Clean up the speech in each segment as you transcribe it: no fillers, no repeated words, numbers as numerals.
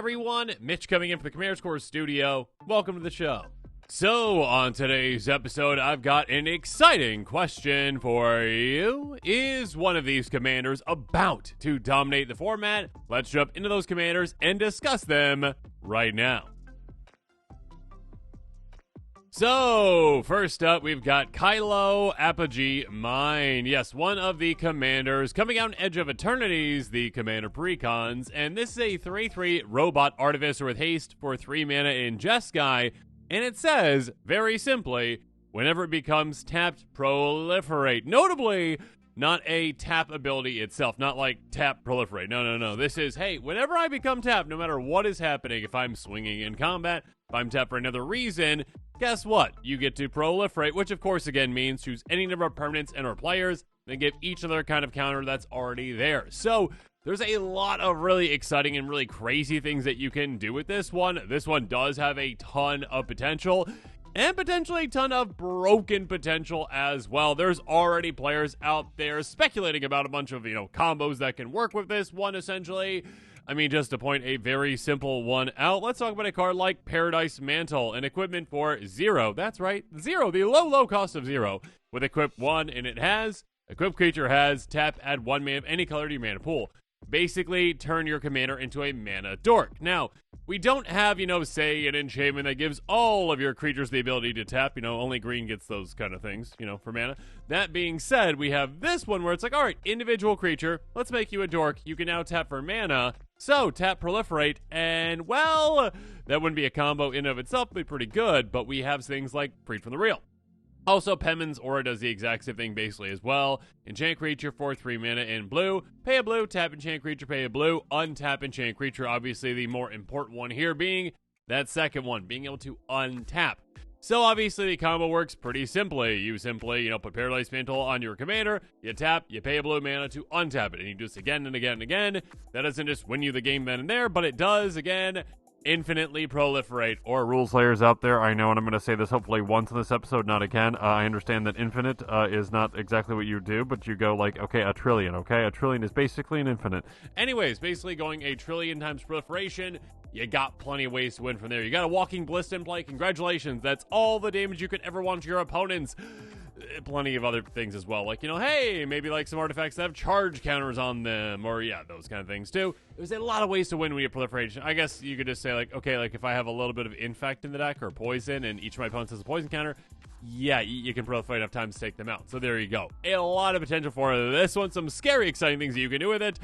everyone? Mitch coming in from the Commander's Core studio. Welcome to the show. So, on today's episode, I've got an exciting question for you. Is one of these commanders about to dominate the format? Let's jump into those commanders and discuss them right now. So, first up, we've got Kylo Apogee Mine. Yes, one of the commanders coming out in Edge of Eternities, the commander precons, and this is a 3/3 robot artificer with haste for 3 mana in Jeskai, and it says, very simply, whenever it becomes tapped, proliferate. Notably, not a tap ability itself, not like tap proliferate. No. This is, hey, whenever I become tapped, no matter what is happening, if I'm swinging in combat, if I'm tapped for another reason, guess what? You get to proliferate, which of course again means choose any number of permanents and or players, then give each other kind of counter that's already there. So there's a lot of really exciting and really crazy things that you can do with this one. This one does have a ton of potential, and potentially a ton of broken potential as well. There's already players out there speculating about a bunch of, combos that can work with this one, essentially. I mean, just to point a very simple one out, let's talk about a card like Paradise Mantle, an equipment for 0. That's right, 0, the low cost of 0. With equip 1, and it has, equipped creature has, tap, add 1 mana of any color to your mana pool. Basically, turn your commander into a mana dork. Now, we don't have, say, an enchantment that gives all of your creatures the ability to tap. Only green gets those kind of things, for mana. That being said, we have this one where it's like, all right, individual creature, let's make you a dork. You can now tap for mana. So, tap proliferate, and, well, that wouldn't be a combo in and of itself, but pretty good, but we have things like Freed from the Real. Also, Penman's Aura does the exact same thing basically as well. Enchant creature for 3 mana in blue. Pay a blue, tap enchant creature, pay a blue, untap enchant creature. Obviously, the more important one here being that second one, being able to untap. So, obviously, the combo works pretty simply. You simply, put Paradise Mantle on your commander, you tap, you pay a blue mana to untap it, and you do this again and again and again. That doesn't just win you the game then and there, but it does, again, infinitely proliferate. Or rules players out there, I know, and I'm going to say this hopefully once in this episode, not again. I understand that infinite is not exactly what you do, but you go like, okay, a trillion, okay? A trillion is basically an infinite. Anyways, basically going a trillion times proliferation, you got plenty of ways to win from there. You got a Walking Ballista in play. Congratulations. That's all the damage you could ever want to your opponents. Plenty of other things as well. Like, hey, maybe like some artifacts that have charge counters on them. Or, yeah, those kind of things too. There's a lot of ways to win when you have proliferation. I guess you could just say, like, okay, like if I have a little bit of infect in the deck or poison and each of my opponents has a poison counter, yeah, you can proliferate enough times to take them out. So there you go. A lot of potential for this one. Some scary, exciting things that you can do with it.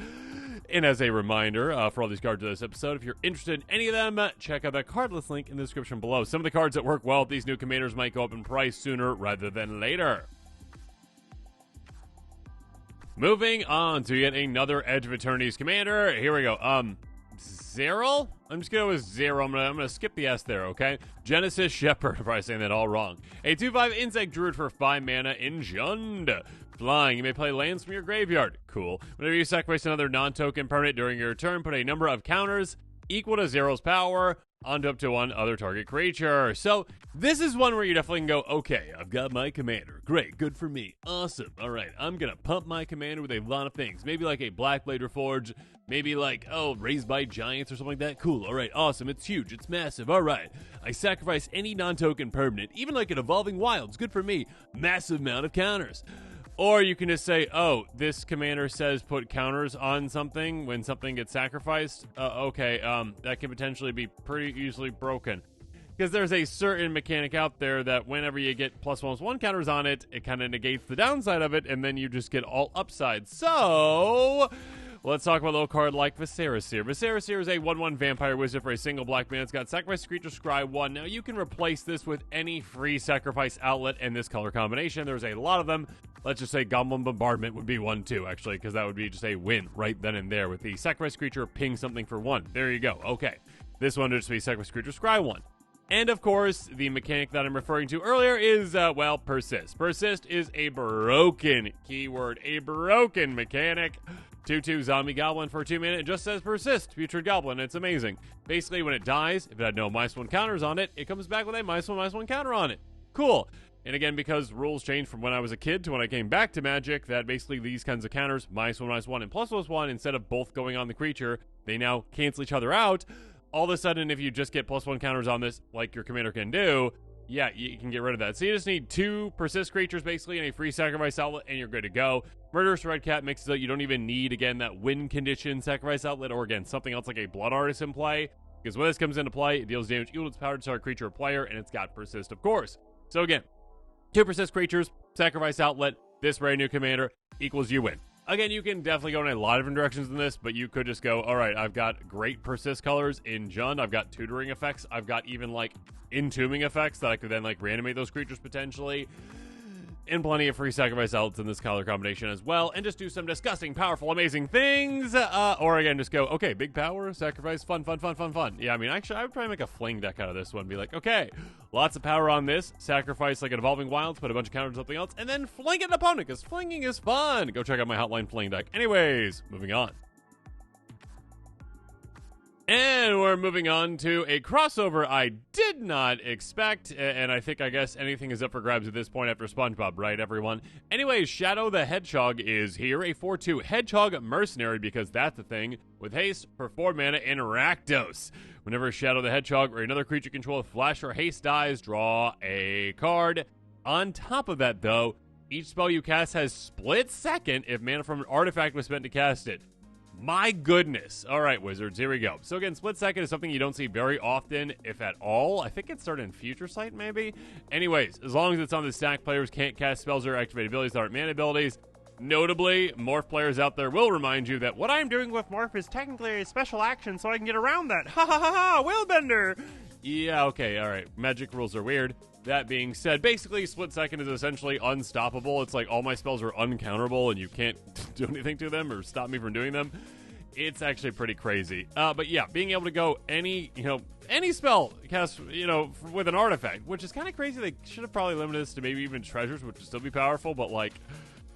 And as a reminder, for all these cards of this episode, if you're interested in any of them, check out that card list link in the description below. Some of the cards that work well with these new commanders might go up in price sooner rather than later. Moving on to yet another Edge of Eternities commander. Here we go. Zerel? I'm just going to go with Zero. I'm gonna skip the S there, okay? Genesis Shepherd. I'm probably saying that all wrong. A 2/5 insect druid for 5 mana in Jund. Flying. You may play lands from your graveyard. Cool. Whenever you sacrifice another non-token permanent during your turn, put a number of counters equal to Zero's power onto up to one other target creature. So this is one where you definitely can go, okay, I've got my commander. Great, good for me. Awesome. All right, I'm going to pump my commander with a lot of things. Maybe like a Blackblade Reforged. Maybe like, Raised by Giants or something like that. Cool. All right, awesome. It's huge. It's massive. All right. I sacrifice any non-token permanent, even like an Evolving Wilds. Good for me. Massive amount of counters. Or you can just say, this commander says put counters on something when something gets sacrificed. That can potentially be pretty easily broken. Because there's a certain mechanic out there that whenever you get +1/+1 counters on it, it kind of negates the downside of it, and then you just get all upside. So let's talk about a little card like Viserys. Viserys is a 1/1 vampire wizard for a single black mana. It's got sacrifice creature, scry 1. Now you can replace this with any free sacrifice outlet in this color combination. There's a lot of them. Let's just say Goblin Bombardment would be one too, actually, because that would be just a win right then and there with the sacrifice creature ping something for 1. There you go. Okay. This one would just be sacrifice creature, scry 1. And of course, the mechanic that I'm referring to earlier is, Persist. Persist is a broken keyword, a broken mechanic. 2/2 zombie goblin for 2 mana. It just says persist, putrid goblin. It's amazing. Basically, when it dies, if it had no -1 counters on it, it comes back with a -1/-1 counter on it. Cool. And again, because rules changed from when I was a kid to when I came back to Magic, that basically these kinds of counters, -1/-1 and +1/+1, instead of both going on the creature, they now cancel each other out. all of a sudden, if you just get +1 counters on this, like your commander can do, yeah, you can get rid of that. So you just need 2 persist creatures, basically, and a free sacrifice outlet, and you're good to go. Murderous Red Cat mixes it. You don't even need, again, that win condition sacrifice outlet, or, again, something else like a Blood Artist in play. Because when this comes into play, it deals damage equal to its power to target creature or player, and it's got persist, of course. So, again, 2 persist creatures, sacrifice outlet, this brand new commander equals you win. Again, you can definitely go in a lot of different directions in this, but you could just go, all right, I've got great persist colors in Jund, I've got tutoring effects, I've got even, like, entombing effects that I could then, like, reanimate those creatures potentially, and plenty of free sacrifice outlets in this color combination as well, and just do some disgusting, powerful, amazing things, or again, just go, okay, big power, sacrifice, fun. Yeah, I mean, actually, I would probably make a fling deck out of this one, be like, okay, lots of power on this, sacrifice like an Evolving Wilds, put a bunch of counters on something else, and then fling an opponent, because flinging is fun. Go check out my Hotline Fling deck. Anyways, moving on. And we're moving on to a crossover I did not expect, and I guess anything is up for grabs at this point after SpongeBob, right, everyone? Anyways, Shadow the Hedgehog is here, a 4/2 Hedgehog Mercenary, because that's the thing, with haste for 4 mana and Rakdos. Whenever Shadow the Hedgehog or another creature control with flash or haste dies, draw a card. On top of that, though, each spell you cast has split second if mana from an artifact was spent to cast it. My goodness. All right, Wizards, here we go. So again, split second is something you don't see very often, if at all. I think it started in Future Sight, maybe? Anyways, as long as it's on the stack, players can't cast spells or activate abilities that aren't mana abilities. Notably, Morph players out there will remind you that what I'm doing with Morph is technically a special action, so I can get around that. Ha ha ha ha, Willbender! Yeah, okay, all right. Magic rules are weird. That being said, basically, split second is essentially unstoppable. It's like all my spells are uncounterable, and you can't do anything to them or stop me from doing them. It's actually pretty crazy. But yeah, being able to go any spell cast, with an artifact, which is kind of crazy. They should have probably limited this to maybe even treasures, which would still be powerful, but like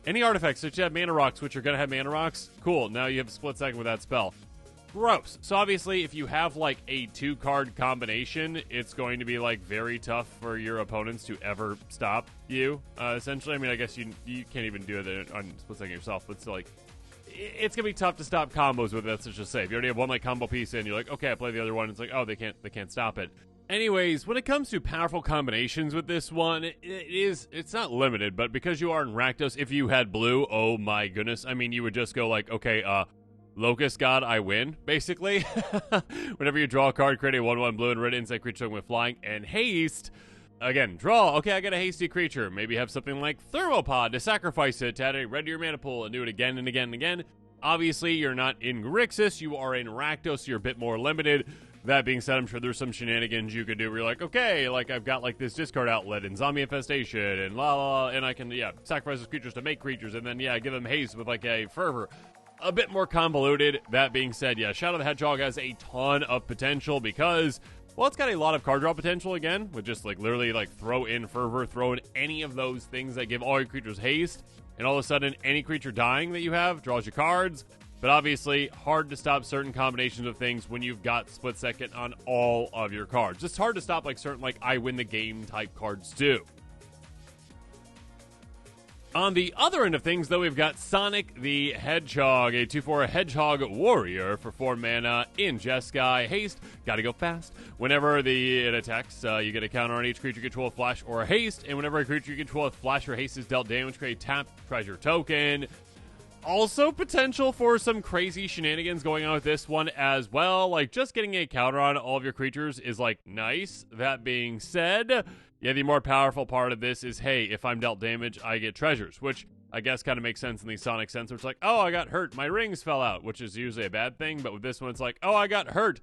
any artifacts, so you have mana rocks, which are going to have mana rocks. Cool, now you have split second with that spell. Gross. So obviously, if you have like a 2-card combination, it's going to be like very tough for your opponents to ever stop you. Essentially, I mean, I guess you can't even do it on split second yourself, but still, like, it's gonna be tough to stop combos with it. Let's just say if you already have one like combo piece in, you're like, okay, I play the other one. It's like, oh, they can't stop it. Anyways, when it comes to powerful combinations with this one, it's not limited, but because you are in Rakdos, if you had blue, oh my goodness, I mean, you would just go like, okay, Locust God, I win, basically. Whenever you draw a card, create a 1/1 blue and red insect creature with flying and haste. Again, draw. Okay, I got a hasty creature. Maybe have something like Thermopod to sacrifice it to add a red to your mana pool and do it again and again and again. Obviously, you're not in Grixis. You are in Rakdos, so you're a bit more limited. That being said, I'm sure there's some shenanigans you could do where you're like, okay, like I've got like this discard outlet and zombie infestation and and I can, sacrifice those creatures to make creatures and then, give them haste with like a fervor. A bit more convoluted. That being said, Shadow the Hedgehog has a ton of potential because, well, it's got a lot of card draw potential again, with just like literally like throw in Fervor, throw in any of those things that give all your creatures haste, and all of a sudden any creature dying that you have draws you cards. But obviously, hard to stop certain combinations of things when you've got split second on all of your cards. It's hard to stop like certain like I win the game type cards too. On the other end of things, though, we've got Sonic the Hedgehog, a 2/4 Hedgehog Warrior for 4 mana in Jeskai. Haste, gotta go fast. Whenever it attacks, you get a counter on each creature you control with Flash or Haste, and whenever a creature you control with Flash or Haste is dealt damage, create tap treasure token. Also potential for some crazy shenanigans going on with this one as well. Like, just getting a counter on all of your creatures is, like, nice. That being said, the more powerful part of this is, hey, if I'm dealt damage, I get treasures, which I guess kind of makes sense in the Sonic sense, where it's like, oh, I got hurt, my rings fell out, which is usually a bad thing, but with this one, it's like, oh, I got hurt,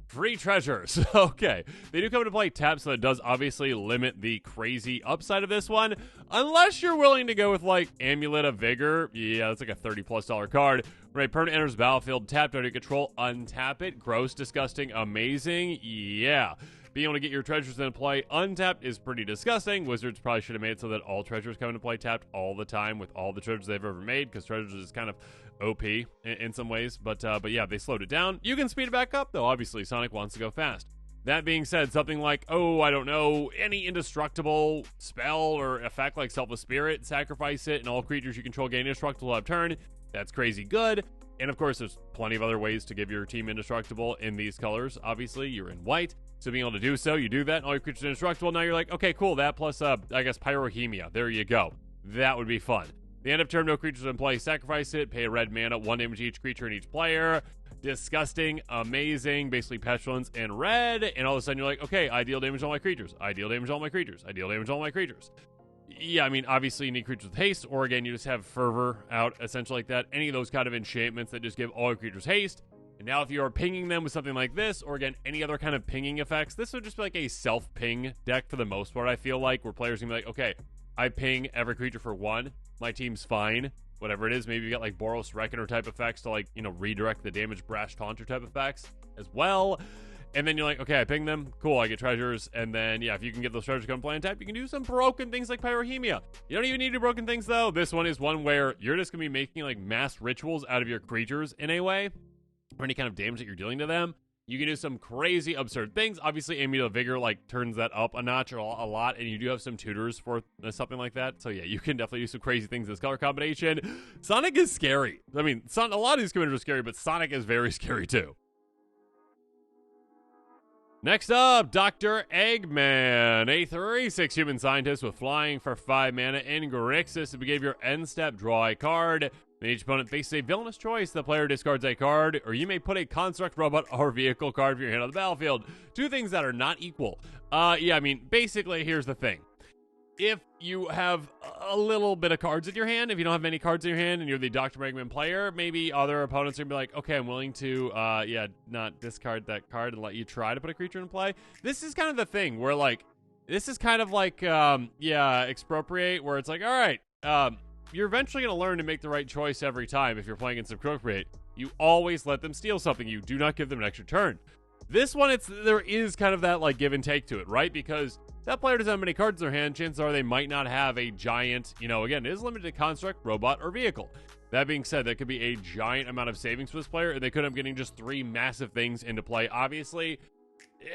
free treasures. Okay, they do come into play tapped, so that does obviously limit the crazy upside of this one, unless you're willing to go with, like, Amulet of Vigor. Yeah, that's like a $30+ card. When a permanent enters the battlefield, tapped under your control, untap it. Gross, disgusting, amazing. Yeah. Being able to get your treasures into play untapped is pretty disgusting. Wizards probably should have made it so that all treasures come into play tapped all the time with all the treasures they've ever made, because treasures is kind of OP in some ways. But yeah, they slowed it down. You can speed it back up, though. Obviously, Sonic wants to go fast. That being said, something like, oh, I don't know, any indestructible spell or effect like Selfless Spirit, sacrifice it, and all creatures you control gain indestructible up turn. That's crazy good. And of course, there's plenty of other ways to give your team indestructible in these colors. Obviously, you're in white, so being able to do so, you do that, and all your creatures are indestructible. Now you're like, okay, cool, that plus, I guess, Pyrohemia. There you go. That would be fun. The end of turn, no creatures in play, sacrifice it, pay a red mana, 1 damage to each creature and each player. Disgusting, amazing, basically Petulance and red, and all of a sudden you're like, okay, I deal damage to all my creatures. I deal damage to all my creatures. I deal damage to all my creatures. Yeah, I mean, obviously you need creatures with haste, or again, you just have Fervor out, essentially like that. Any of those kind of enchantments that just give all your creatures haste. And now if you are pinging them with something like this, or again, any other kind of pinging effects, this would just be like a self-ping deck for the most part, I feel like, where players can be like, okay, I ping every creature for 1, my team's fine, whatever it is. Maybe you got like Boros Reckoner type effects to like, redirect the damage Brash Taunter type effects as well. And then you're like, okay, I ping them. Cool, I get treasures. And then, yeah, if you can get those treasures to come play on tap, you can do some broken things like Pyrohemia. You don't even need to do broken things, though. This one is one where you're just going to be making, like, mass rituals out of your creatures in a way, or any kind of damage that you're dealing to them. You can do some crazy, absurd things. Obviously, Amiable Vigor, like, turns that up a notch or a lot, and you do have some tutors for something like that. So, yeah, you can definitely do some crazy things in this color combination. Sonic is scary. I mean, a lot of these commanders are scary, but Sonic is very scary, too. Next up, Dr. Eggman, a 3/6 human scientist with flying for 5 mana in Grixis. If you gave your end step, draw a card. Then each opponent faces a villainous choice. The player discards a card, or you may put a construct, robot, or vehicle card from your hand on the battlefield. 2 things that are not equal. Yeah, I mean, basically, here's the thing. If you have a little bit of cards in your hand, if you don't have many cards in your hand and you're the Dr. Eggman player, maybe other opponents are going to be like, okay, I'm willing to, not discard that card and let you try to put a creature in play. This is kind of the thing where, like, this is kind of like, Expropriate, where it's like, all right, you're eventually going to learn to make the right choice every time if you're playing against Expropriate. You always let them steal something. You do not give them an extra turn. This one, there is kind of that, like, give and take to it, right? Because that player doesn't have many cards in their hand, chances are they might not have a giant, again, it is limited to construct, robot, or vehicle. That being said, that could be a giant amount of savings for this player, and they could end up getting just 3 massive things into play, obviously.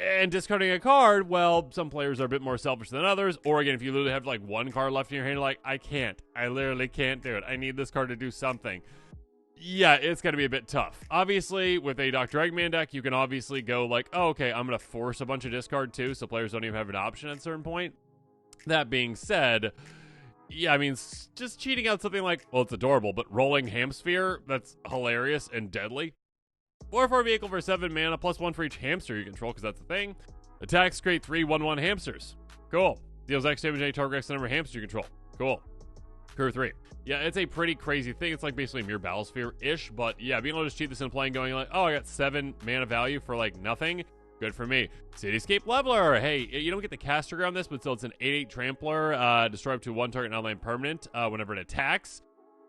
And discarding a card, well, some players are a bit more selfish than others. Or again, if you literally have, like, 1 card left in your hand, you're like, I literally can't do it. I need this card to do something. Yeah, it's going to be a bit tough. Obviously, with a Dr. Eggman deck, you can obviously go like, oh, okay, I'm going to force a bunch of discard too, so players don't even have an option at a certain point. That being said, yeah, I mean, just cheating out something like, well, it's adorable, but rolling Hamsphere, that's hilarious and deadly. 4 for a vehicle for 7 mana, +1 for each hamster you control, because that's the thing. Attacks create 3 1/1 hamsters. Cool. Deals X damage to any target X number of hamsters you control. Cool. Curve 3. Yeah, it's a pretty crazy thing. It's like basically a mere Battlesphere-ish, but yeah, being able to just cheat this in play and going like, oh, I got 7 mana value for like nothing. Good for me. Cityscape Leveler. Hey, you don't get the cast trigger on this, but still it's an 8/8 Trampler. Destroy up to 1 target non-land permanent whenever it attacks.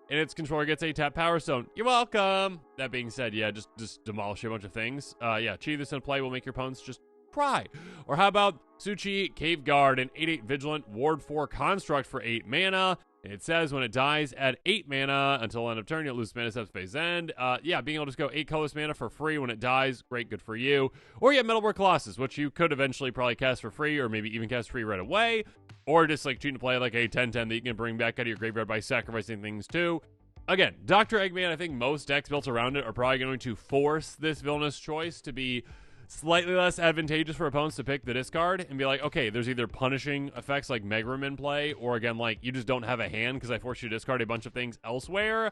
And its controller gets a tap Power Stone. You're welcome. That being said, yeah, just demolish a bunch of things. Yeah, cheat this in play will make your opponents just cry. Or how about Suchi Cave Guard, an 8/8 Vigilant Ward 4 construct for 8 mana. And it says when it dies at 8 mana until end of turn, you'll lose mana steps phase end. Yeah, being able to just go 8 colorless mana for free when it dies, great, good for you. Or you have Metalwork Colossus, which you could eventually probably cast for free, or maybe even cast free right away. Or just like cheating to play like a 10/10 that you can bring back out of your graveyard by sacrificing things too. Again, Dr. Eggman, I think most decks built around it are probably going to force this villainous choice to be slightly less advantageous for opponents to pick the discard and be like, okay, there's either punishing effects like Megram in play, or again, like, you just don't have a hand because I forced you to discard a bunch of things elsewhere.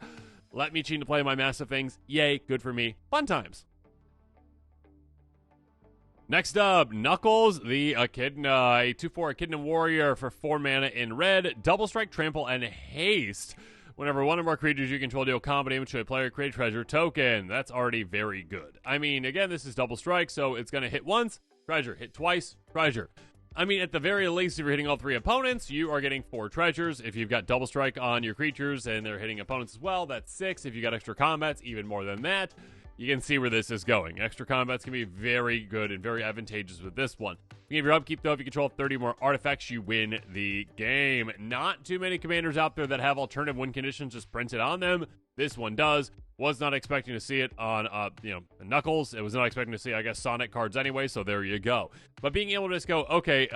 Let me cheat to play my massive things. Yay, good for me. Fun times. Next up, Knuckles, the Echidna, a 2/4 Echidna Warrior for 4 mana in red, double strike, trample, and haste. Whenever 1 or more creatures you control deal combat damage to a player, create a treasure token. That's already very good. I mean, again, this is double strike, so it's going to hit once, treasure. Hit twice, treasure. I mean, at the very least, if you're hitting all 3 opponents, you are getting 4 treasures. If you've got double strike on your creatures and they're hitting opponents as well, that's 6. If you got extra combats, even more than that. You can see where this is going. Extra combats can be very good and very advantageous with this one. You give your upkeep, though, if you control 30 more artifacts, you win the game. Not too many commanders out there that have alternative win conditions just printed on them. This one does. Was not expecting to see it on, Knuckles. It was not expecting to see, I guess, Sonic cards anyway, so there you go. But being able to just go, okay,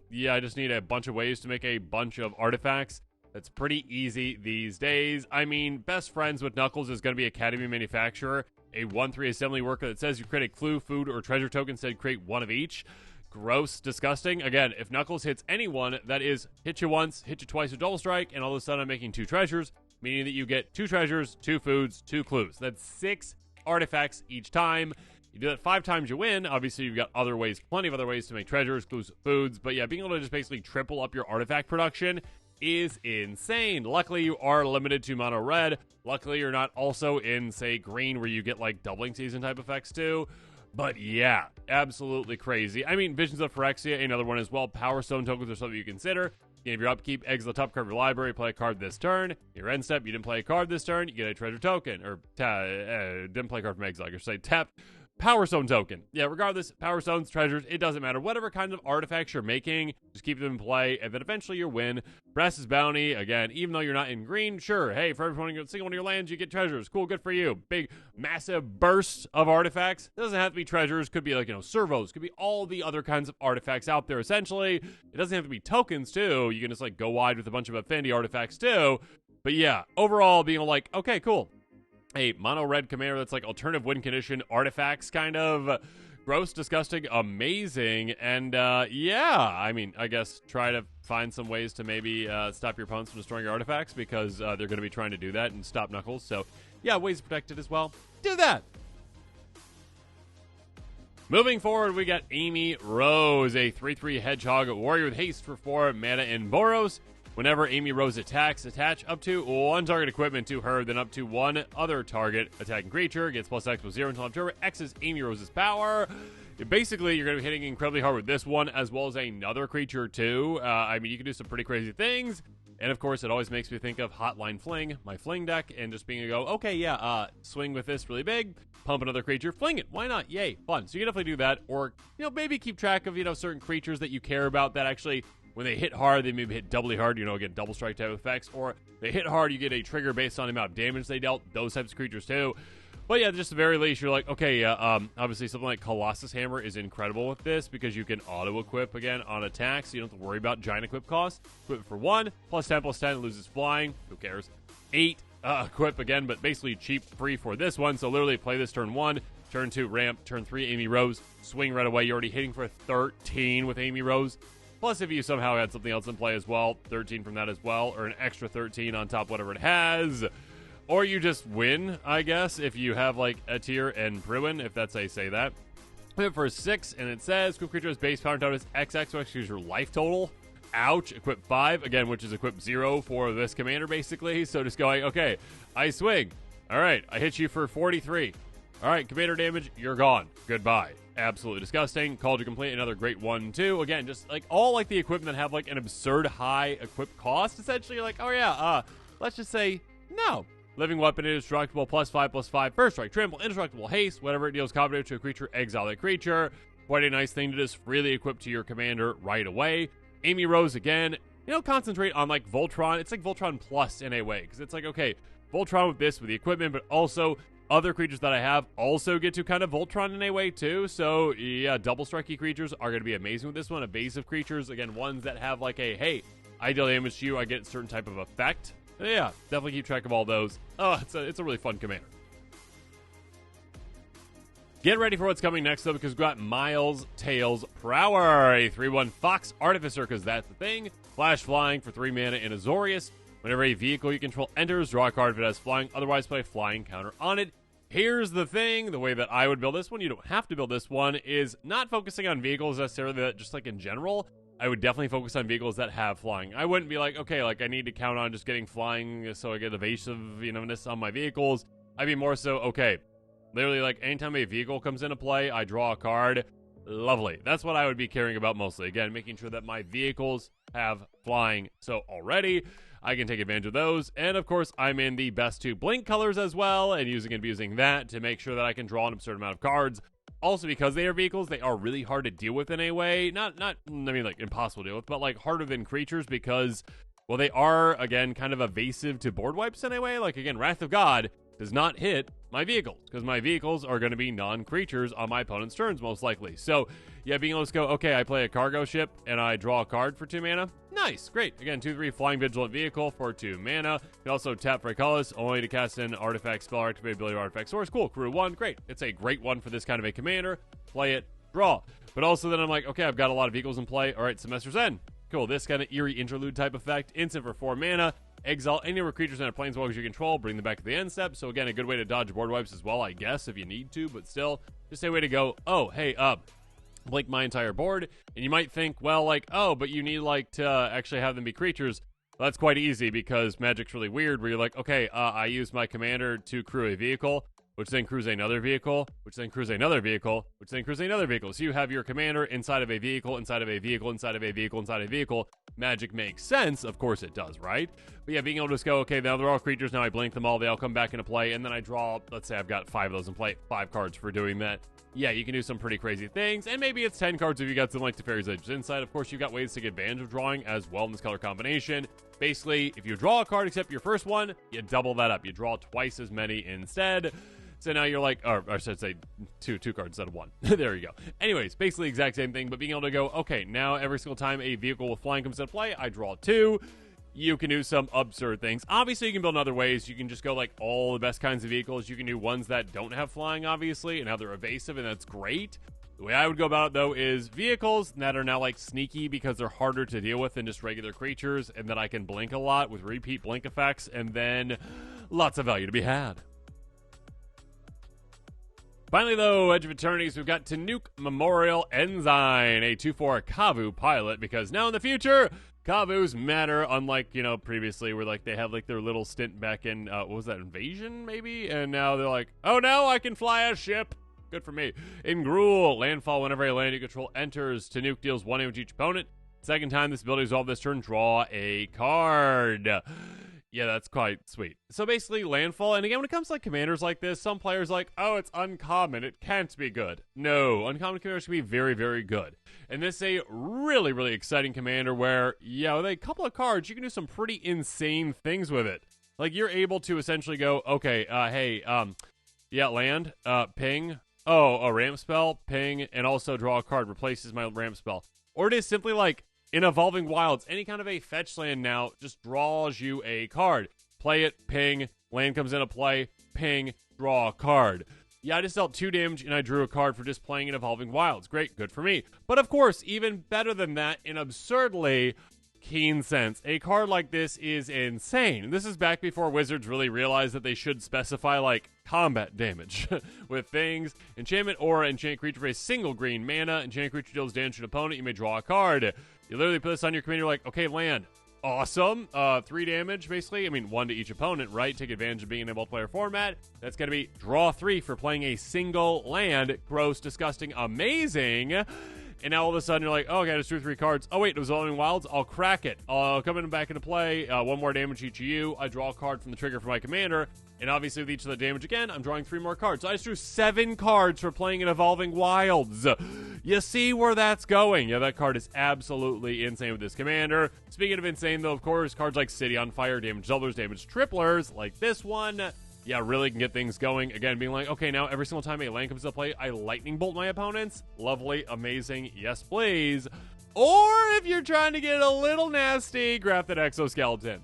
yeah, I just need a bunch of ways to make a bunch of artifacts. That's pretty easy these days. I mean, best friends with Knuckles is going to be Academy Manufacturer, a 1-3 assembly worker that says you create a clue, food, or treasure token, instead create one of each. Gross, disgusting. Again, if Knuckles hits anyone, that is, hit you once, hit you twice with double strike, and all of a sudden I'm making 2 treasures, meaning that you get 2 treasures, 2 foods, 2 clues. That's 6 artifacts each time. You do that 5 times, you win. Obviously, you've got other ways, plenty of other ways to make treasures, clues, foods. But yeah, being able to just basically triple up your artifact production is insane. Luckily, you are limited to mono red. Luckily, you're not also in, say, green, where you get like doubling season type effects too. But yeah, absolutely crazy. I mean, Visions of Phyrexia, another one as well. Power Stone tokens are something you consider. If your upkeep, eggs the top card of your library, play a card this turn. Your end step, you didn't play a card this turn, you get a treasure token. Or, didn't play a card from Exile, I say tap. Power Stone token. Yeah, regardless, Power Stones, treasures, it doesn't matter. Whatever kind of artifacts you're making, just keep them in play, and then eventually you win. Brass's Bounty, again, even though you're not in green, sure, hey, for every single one of your lands, you get treasures. Cool, good for you. Big, massive bursts of artifacts. It doesn't have to be treasures. Could be like, servos. Could be all the other kinds of artifacts out there, essentially. It doesn't have to be tokens, too. You can just, like, go wide with a bunch of affinity artifacts, too. But yeah, overall, being like, okay, cool. A mono red commander that's like alternative win condition artifacts, kind of gross, disgusting, amazing. And yeah, I mean, I guess try to find some ways to maybe stop your opponents from destroying your artifacts, because they're going to be trying to do that and stop Knuckles. So yeah, ways to protect it as well. Do that. Moving forward, we got Amy Rose, a 3-3 Hedgehog warrior with haste for 4 mana and Boros. Whenever Amy Rose attacks, attach up to 1 target equipment to her, then up to 1 other target attacking creature. Gets +X with 0 until October. X is Amy Rose's power. Basically, you're going to be hitting incredibly hard with this one, as well as another creature, too. I mean, you can do some pretty crazy things. And, of course, it always makes me think of Hotline Fling, my Fling deck, and just being able to go, okay, yeah, swing with this really big, pump another creature, fling it. Why not? Yay, fun. So you can definitely do that. Or, maybe keep track of, certain creatures that you care about that actually, when they hit hard, they maybe hit doubly hard, again, double strike type effects. Or they hit hard, you get a trigger based on the amount of damage they dealt. Those types of creatures, too. But yeah, just at the very least, you're like, okay, yeah, obviously something like Colossus Hammer is incredible with this, because you can auto-equip, again, on attack, so you don't have to worry about giant equip costs. Equip it for 1, +10/+10, loses flying. Who cares? 8, equip again, but basically cheap, free for this one. So literally play this turn 1, turn 2, ramp, turn 3, Amy Rose, swing right away. You're already hitting for 13 with Amy Rose. Plus, if you somehow had something else in play as well, 13 from that as well, or an extra 13 on top whatever it has. Or you just win, I guess, if you have, like, Atir and Bruin, if that's how you say that. Equip for 6, and it says, equip creature's base power total is XX, which is your life total. Ouch. Equip 5, again, which is equip 0 for this commander, basically. So just going, okay, I swing. All right, I hit you for 43. All right, commander damage, you're gone. Goodbye. Absolutely disgusting. Called to complete, another great 1-2. Again, just like all like the equipment that have like an absurd high equip cost. Essentially, like, oh yeah, let's just say no. Living weapon, indestructible, +5/+5, first strike, trample, indestructible, haste, whatever it deals combination to a creature, exile that creature. Quite a nice thing to just freely equip to your commander right away. Amy Rose again, concentrate on like Voltron. It's like Voltron Plus in a way, because it's like, okay, Voltron with this, with the equipment, but also other creatures that I have also get to kind of Voltron in a way too. So yeah, double strikey creatures are going to be amazing with this one. Evasive creatures, again, ones that have like a, hey, I deal damage to you, I get a certain type of effect. But yeah, definitely keep track of all those. Oh, it's a really fun commander. Get ready for what's coming next, though, because we've got Miles Tails Prower, a 3/1 Fox Artificer, because that's the thing. Flash flying for 3 mana in Azorius. Whenever a vehicle you control enters, draw a card if it has flying, otherwise play a flying counter on it. Here's the thing, the way that I would build this one, you don't have to build this one, is not focusing on vehicles necessarily, just like in general. I would definitely focus on vehicles that have flying. I wouldn't be like, okay, like I need to count on just getting flying so I get evasiveness on my vehicles. I'd be more so, okay, literally like anytime a vehicle comes into play, I draw a card. Lovely. That's what I would be caring about mostly. Again, making sure that my vehicles have flying. So already, I can take advantage of those. And of course, I'm in the best 2 blink colors as well, and using and abusing that to make sure that I can draw an absurd amount of cards. Also, because they are vehicles, they are really hard to deal with in a way. Not I mean, like, impossible to deal with, but, like, harder than creatures because, well, they are, again, kind of evasive to board wipes in a way. Like, again, Wrath of God does not hit my vehicles, because my vehicles are going to be non-creatures on my opponent's turns, most likely. So, yeah, being able to go, okay, I play a cargo ship and I draw a card for 2 mana. Nice, great. Again, 2/3 Flying Vigilant Vehicle for 2 mana. You can also tap for a colorless, only to cast an artifact spell or activate ability or artifact source. Cool, crew 1, great. It's a great one for this kind of a commander. Play it, draw. But also then I'm like, okay, I've got a lot of vehicles in play. All right, Semester's End. Cool, this kind of eerie interlude type effect. Instant for 4 mana. Exile any of our creatures and planeswalkers you control. Bring them back to the end step. So again, a good way to dodge board wipes as well, I guess, if you need to. But still, just a way to go, oh, hey, blink my entire board. And you might think, well, like, oh, but you need, like, to actually have them be creatures. Well, that's quite easy because Magic's really weird where you're like, okay, I use my commander to crew a vehicle, which then crews another vehicle, which then crews another vehicle, which then crews another vehicle. So you have your commander inside of a vehicle, inside of a vehicle, inside of a vehicle, inside of a vehicle. Magic makes sense. Of course it does, right? But yeah, being able to just go, okay, now they're all creatures. Now I blink them all. They all come back into play. And then I draw, let's say I've got 5 of those in play, 5 cards for doing that. Yeah, you can do some pretty crazy things. And maybe it's 10 cards if you got something like Teferi's Edge inside. Of course, you've got ways to take advantage of drawing as well in this color combination. Basically, if you draw a card except your first one, you double that up. You draw twice as many instead. So now you're like, or I should say two cards instead of 1. There you go. Anyways, basically exact same thing, but being able to go, okay, now every single time a vehicle with flying comes into play, I draw 2. You can do some absurd things. Obviously, you can build in other ways. You can just go like all the best kinds of vehicles. You can do ones that don't have flying, obviously, and how they're evasive, and that's great. The way I would go about it, though, is vehicles that are now like sneaky because they're harder to deal with than just regular creatures, and that I can blink a lot with repeat blink effects, and then lots of value to be had. Finally, though, Edge of Eternities, we've got Tanuki Memorial Ensign, a 2/4 Kavu pilot, because now in the future, Kavus matter, unlike, previously where, like, they had, like, their little stint back in, what was that, Invasion, maybe? And now they're like, oh, no, I can fly a ship. Good for me. In Gruul, landfall, whenever a land you control enters, Tanuki deals 1 damage to each opponent. Second time this ability is resolved this turn, draw a card. Yeah, that's quite sweet. So basically, landfall, and again, when it comes to like commanders like this, some players are like, oh, it's uncommon, it can't be good. No, uncommon commanders can be very, very good. And this is a really, really exciting commander where, yeah, with a couple of cards, you can do some pretty insane things with it. Like, you're able to essentially go, okay, hey, land, ping, oh, a ramp spell, ping, and also draw a card, replaces my ramp spell. Or it is simply like, in Evolving Wilds, any kind of a fetch land now just draws you a card. Play it, ping, land comes into play, ping, draw a card. Yeah, I just dealt 2 damage and I drew a card for just playing in Evolving Wilds. Great, good for me. But of course, even better than that, in absurdly keen sense, a card like this is insane. This is back before Wizards really realized that they should specify, like, combat damage with things. Enchantment Aura, enchant creature for a single green mana. Enchant creature deals damage to an opponent. You may draw a card. You literally put this on your commander, you're like, okay, land. Awesome. 3 damage, basically. I mean, 1 to each opponent, right? Take advantage of being in a multiplayer format. That's going to be draw 3 for playing a single land. Gross, disgusting, amazing. And now all of a sudden you're like, oh, okay, I just drew 3 cards. Oh, wait, it was Evolving Wilds. I'll crack it. I'll come in back into play. 1 more damage each of you. I draw a card from the trigger for my commander. And obviously with each of the damage again, I'm drawing 3 more cards. So I just drew 7 cards for playing in Evolving Wilds. You see where that's going. Yeah, that card is absolutely insane with this commander. Speaking of insane, though, of course, cards like City on Fire, damage doublers, damage triplers, like this one, yeah, really can get things going. Again, being like, okay, now every single time a land comes into play, I lightning bolt my opponents. Lovely, amazing, yes, please. Or if you're trying to get a little nasty, grab that exoskeleton.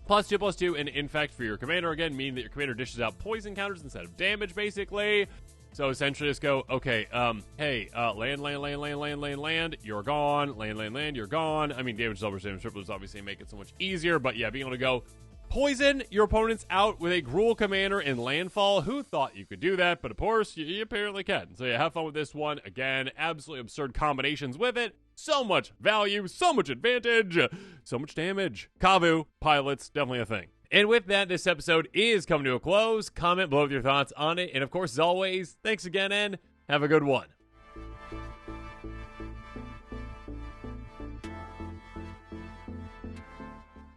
+2/+2 and infect for your commander, again, meaning that your commander dishes out poison counters instead of damage, basically. So essentially just go, okay, hey, land, you're gone. Land, you're gone. I mean, damage doublers, damage triplers obviously make it so much easier, but yeah, being able to go poison your opponents out with a Gruul commander in landfall. Who thought you could do that? But of course, you apparently can. So yeah, have fun with this one. Again, absolutely absurd combinations with it. So much value, so much advantage, so much damage. Kavu, pilots, definitely a thing. And with that, this episode is coming to a close. Comment below with your thoughts on it. And of course, as always, thanks again and have a good one.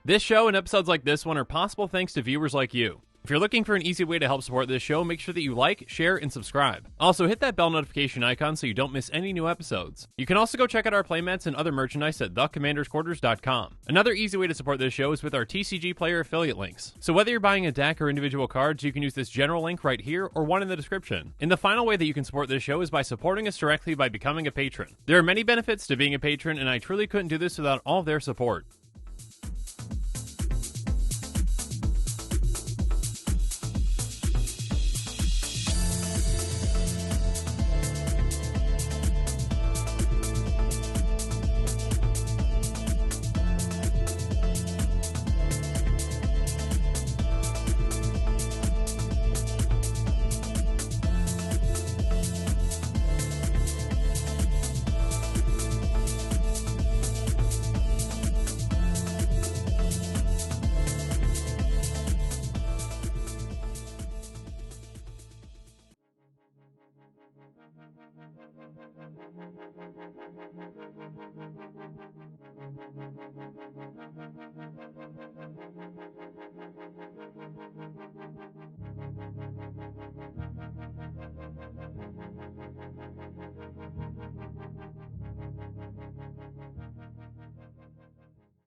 This show and episodes like this one are possible thanks to viewers like you. If you're looking for an easy way to help support this show, make sure that you like, share, and subscribe. Also, hit that bell notification icon so you don't miss any new episodes. You can also go check out our playmats and other merchandise at thecommandersquarters.com. Another easy way to support this show is with our TCG Player affiliate links. So whether you're buying a deck or individual cards, you can use this general link right here or one in the description. And the final way that you can support this show is by supporting us directly by becoming a patron. There are many benefits to being a patron, and I truly couldn't do this without all of their support.